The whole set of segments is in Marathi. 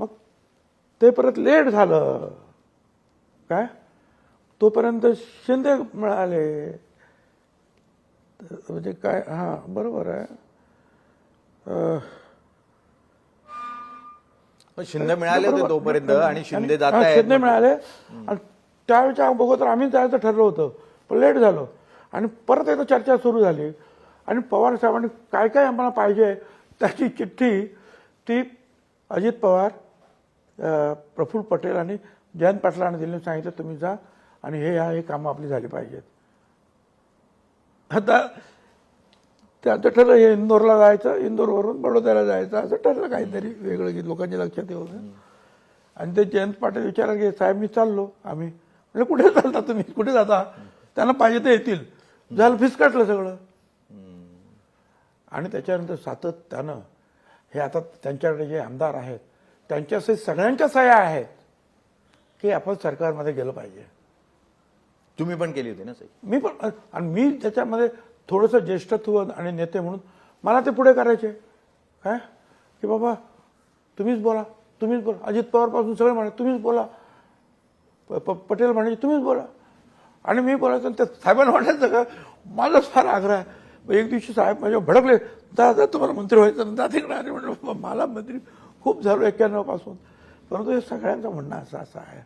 मग ते परत लेट झालं काय, तोपर्यंत शिंदे मिळाले. म्हणजे काय, हां बरोबर आहे. शिंदे मिळाले होते तोपर्यंत आणि शिंदे जात हां, आहेत. शिंदे मिळाले आणि त्यावेळेच्या अगोदर आम्ही जायचं ठरलं होतं, पण लेट झालं. आणि परत एकदा चर्चा सुरू झाली आणि पवार साहेबांनी काय काय आम्हाला पाहिजे त्याची चिठ्ठी ती अजित पवार, प्रफुल्ल पटेल आणि जयंत पाटलांनी दिली. सांगितलं तुम्ही जा आणि हे कामं आपली झाली पाहिजेत. आता त्याचं ठरलं हे इंदोरला जायचं, इंदोरवरून बडोद्याला जायचं, असं ठरलं काहीतरी वेगळं की लोकांच्या लक्षात येऊ नये. आणि ते जयंत पाटील विचारायला गेले, साहेब मी चाललो. आम्ही म्हणजे कुठे चालता तुम्ही, कुठे जाता, त्यांना पाहिजे ते येतील. झालं, फिसकटलं सगळं. आणि त्याच्यानंतर सातत्यानं हे आता त्यांच्याकडे जे आमदार आहेत त्यांच्या सगळ्यांच्या सह्या आहेत की आपण सरकारमध्ये गेलं पाहिजे. तुम्ही पण केली होती ना सही? मी पण, आणि मी त्याच्यामध्ये थोडंसं ज्येष्ठत्व आणि नेते म्हणून मला ते पुढे करायचे काय की बाबा तुम्हीच बोला, तुम्हीच बोला. अजित पवारपासून सगळे म्हणे तुम्हीच बोला, पटेल म्हणे तुम्हीच बोला. आणि मी बोलायचं आणि त्या साहेबांना वाटायचं का माझाच फार आग्रह आहे. एक दिवशी साहेब माझ्या भडकले, दादा तुम्हाला मंत्री व्हायचं ना, तिकडे. आणि म्हटलं मला मंत्री खूप झालो 91 पासून, परंतु हे सगळ्यांचं म्हणणं असं आहे.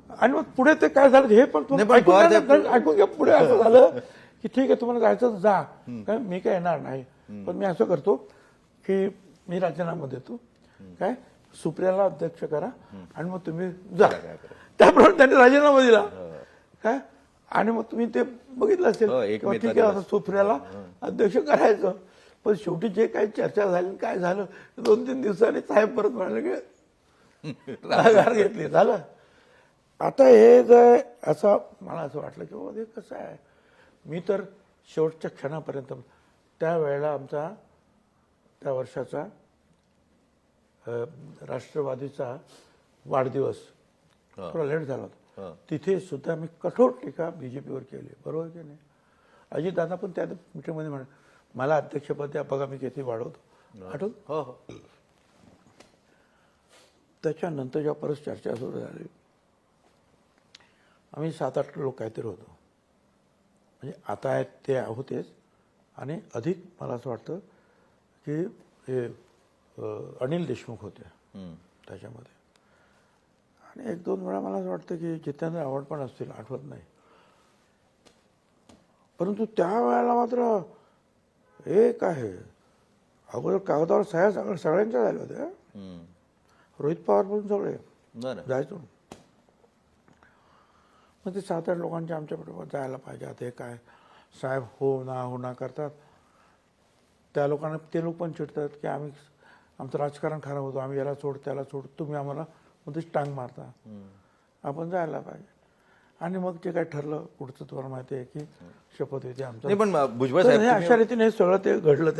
आणि मग पुढे ते काय झालं हे पण ऐकून घ्या. पुढे असं झालं की ठीक आहे तुम्हाला जायचं तर जा, काय मी काय येणार नाही, पण मी असं करतो की मी राजीनामा देतो, काय सुप्रियाला अध्यक्ष करा आणि मग तुम्ही जा. त्याप्रमाणे त्यांनी राजीनामा दिला काय. आणि मग तुम्ही ते बघितलं असेल, ठीक आहे आता सुप्रियाला अध्यक्ष करायचं. पण शेवटी जे काही चर्चा झाली काय झालं, 2-3 दिवसांनी साहेब परत म्हणाले की रागार घेतली, झालं. आता हे जे असं मला असं वाटलं की बाबा हे कसं आहे, मी तर शेवटच्या क्षणापर्यंत त्यावेळेला आमचा त्या वर्षाचा राष्ट्रवादीचा वाढदिवस थोडा लेट झाला होता. तिथे सुद्धा मी कठोर टीका बीजेपीवर केली, बरोबर की नाही. अजितदादा पण त्या मीटिंगमध्ये म्हणाले मला अध्यक्षपद द्या, बघा मी किती वाढवतो. आठवत हो हो. त्याच्यानंतर जेव्हा परत चर्चा सुरू झाली, आम्ही 7-8 लोक काहीतरी होतो. म्हणजे आता आहेत ते होतेच आणि अधिक मला असं वाटतं की हे अनिल देशमुख होते त्याच्यामध्ये. आणि 1-2 वेळा मला असं वाटतं की जितेंद्र आव्हाड पण असतील, आठवत नाही. परंतु त्या वेळेला मात्र एक आहे अगोदर कागदावर सह्या सगळ्यांच्या झाल्या होत्या. रोहित पवार पण सगळे जायचो. मग ते 7-8 लोकांच्या आमच्याबरोबर जायला पाहिजे. आता हे काय साहेब हो ना करतात. त्या लोकांना ते लोक पण चिडतात की आम्ही आमचं राजकारण खराब होतं, आम्ही याला सोड त्याला सोड, तुम्ही आम्हाला मध्येच टांग मारता. आपण जायला पाहिजे. आणि मग जे काय ठरलं पुढचं तुम्हाला माहिती आहे की शपथविधी आमचा. पण भुजबळ साहेब अशा रीतीने हे सगळं ते घडलं.